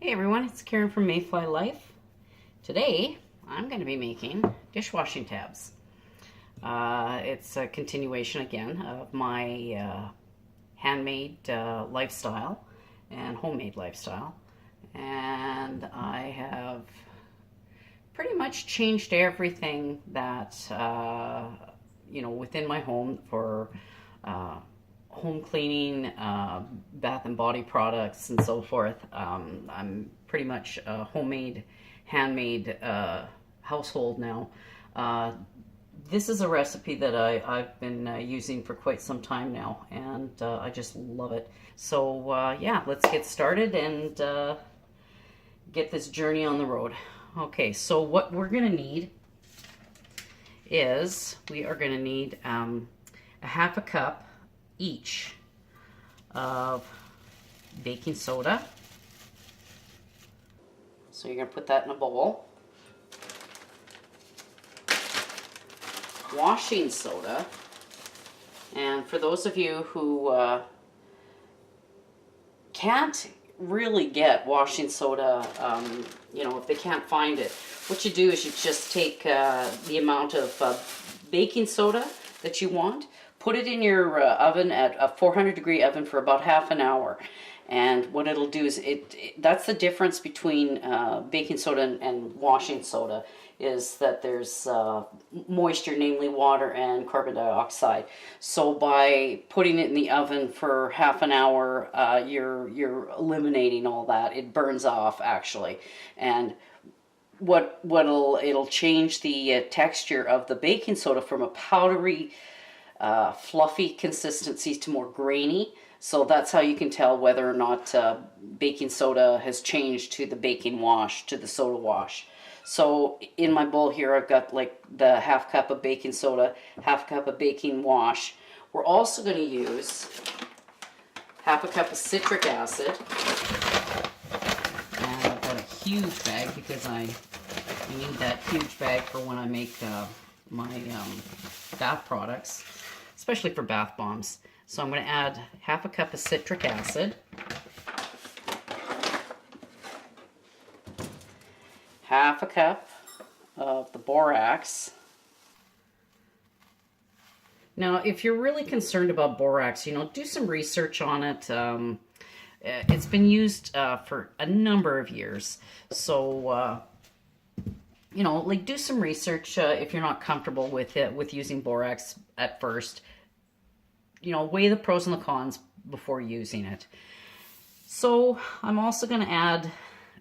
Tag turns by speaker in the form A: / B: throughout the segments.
A: Hey everyone, it's Karen from Mayfly Life. Today I'm going to be making dishwashing tabs. It's a continuation again of my handmade lifestyle and homemade lifestyle. And I have pretty much changed everything that, within my home for home cleaning, bath and body products, and so forth. I'm pretty much a homemade, handmade household now. This is a recipe that I've been using for quite some time now, and I just love it. So yeah, let's get started and get this journey on the road. Okay, so what we're going to need is we are going to need a half a cup each of baking soda. So you're going to put that in a bowl. Washing soda. And for those of you who can't really get washing soda, if they can't find it, what you do is you just take the amount of baking soda that you want, put it in your oven at a 400-degree oven for about half an hour. And what it'll do is, that's the difference between baking soda and washing soda, is that there's moisture, namely water and carbon dioxide. So by putting it in the oven for half an hour, you're eliminating all that. It burns off, actually. And it'll change the texture of the baking soda from a powdery, fluffy consistency to more grainy. So that's how you can tell whether or not baking soda has changed to the baking wash, to the soda wash. So in my bowl here, I've got like the half cup of baking soda, half cup of baking wash. We're also going to use half a cup of citric acid. And I've got a huge bag because I need that huge bag for when I make my bath products, especially for bath bombs. So I'm going to add half a cup of citric acid, half a cup of the borax. Now, if you're really concerned about borax, do some research on it. It's been used for a number of years. So, do some research if you're not comfortable with it, with using borax at first. Weigh the pros and the cons before using it. So I'm also going to add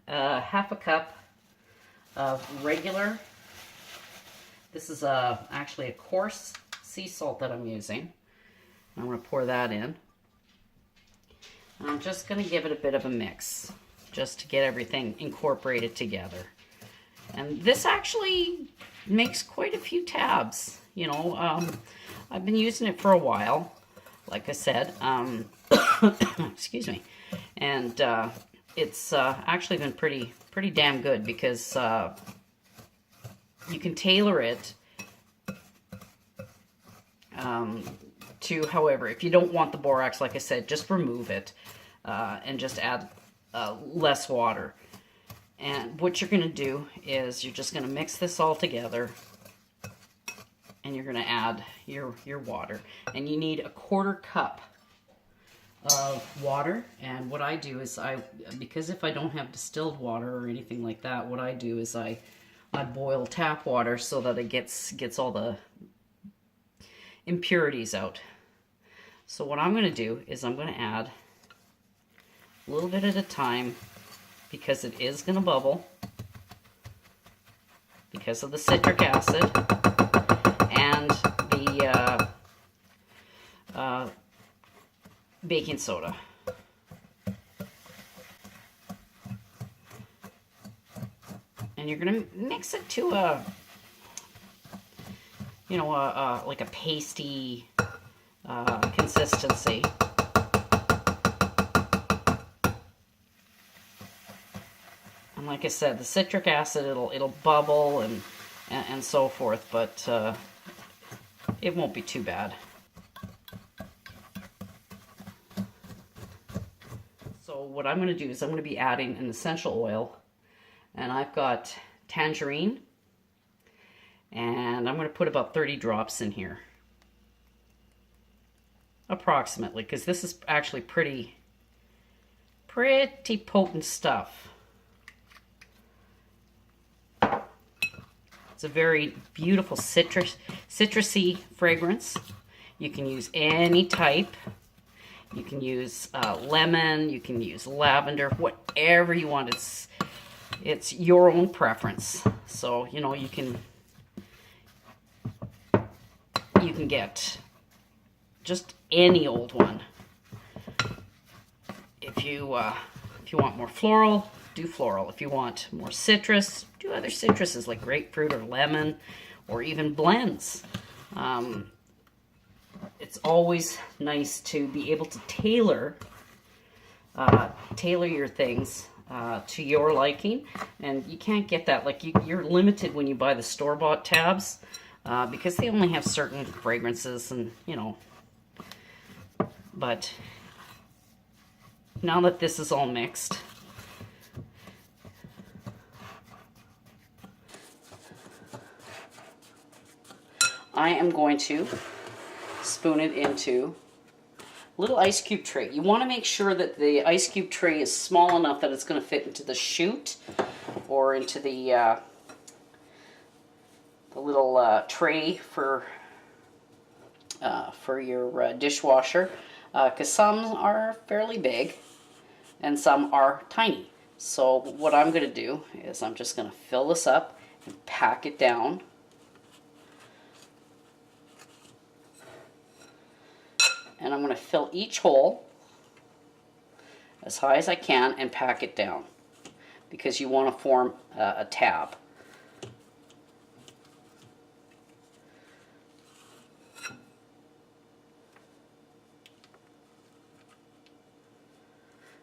A: half a cup of regular, this is actually a coarse sea salt that I'm using. I'm going to pour that in. And I'm just going to give it a bit of a mix, just to get everything incorporated together. And this actually makes quite a few tabs. I've been using it for a while, like I said, excuse me, and it's actually been pretty damn good, because you can tailor it to, however, if you don't want the borax, like I said, just remove it and just add less water. And what you're going to do is you're just going to mix this all together, and you're going to add your water. And you need a 1/4 cup of water. And what I do is because if I don't have distilled water or anything like that, what I do is I boil tap water so that it gets all the impurities out. So what I'm going to do is I'm going to add a little bit at a time, because it is going to bubble because of the citric acid and the baking soda. And you're going to mix it to like a pasty consistency. And like I said, the citric acid, it'll bubble and so forth, but it won't be too bad. So what I'm going to do is I'm going to be adding an essential oil, and I've got tangerine, and I'm going to put about 30 drops in here. Approximately, because this is actually pretty potent stuff. It's a very beautiful citrusy fragrance. You can use any type. You can use lemon, you can use lavender, whatever you want. It's your own preference. So, you know, you can get just any old one. If you want more floral, do floral. If you want more citrus, do other citruses like grapefruit or lemon, or even blends. It's always nice to be able to tailor your things to your liking, and you can't get that. Like you're limited when you buy the store-bought tabs because they only have certain fragrances, and you know. But now that this is all mixed, I am going to spoon it into a little ice cube tray. You want to make sure that the ice cube tray is small enough that it's going to fit into the chute or into the little tray for your dishwasher, because some are fairly big and some are tiny. So what I'm going to do is I'm just going to fill this up and pack it down. And I'm going to fill each hole as high as I can and pack it down, because you want to form a tab.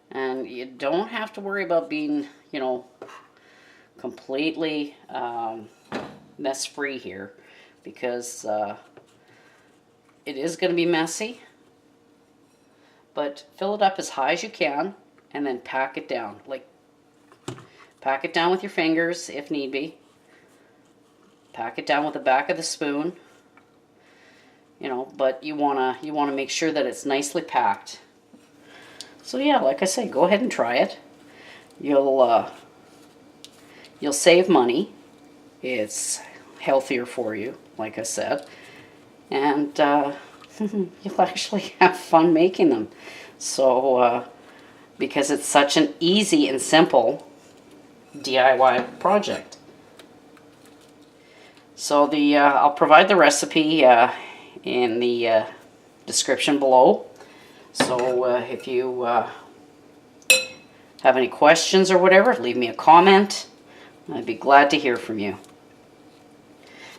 A: And you don't have to worry about being, you know, completely mess-free here, because it is going to be messy. But fill it up as high as you can and then pack it down. Like, pack it down with your fingers if need be. Pack it down with the back of the spoon. You know, but you wanna make sure that it's nicely packed. So yeah, like I say, go ahead and try it. You'll save money. It's healthier for you, like I said. And you'll actually have fun making them. So, because it's such an easy and simple DIY project. So I'll provide the recipe in the description below. So if you have any questions or whatever, leave me a comment. I'd be glad to hear from you.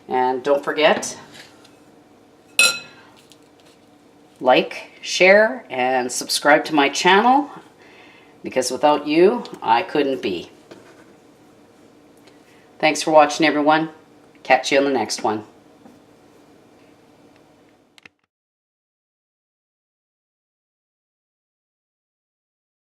A: And don't forget, like, share, and subscribe to my channel, because without you, I couldn't be. Thanks for watching, everyone. Catch you on the next one.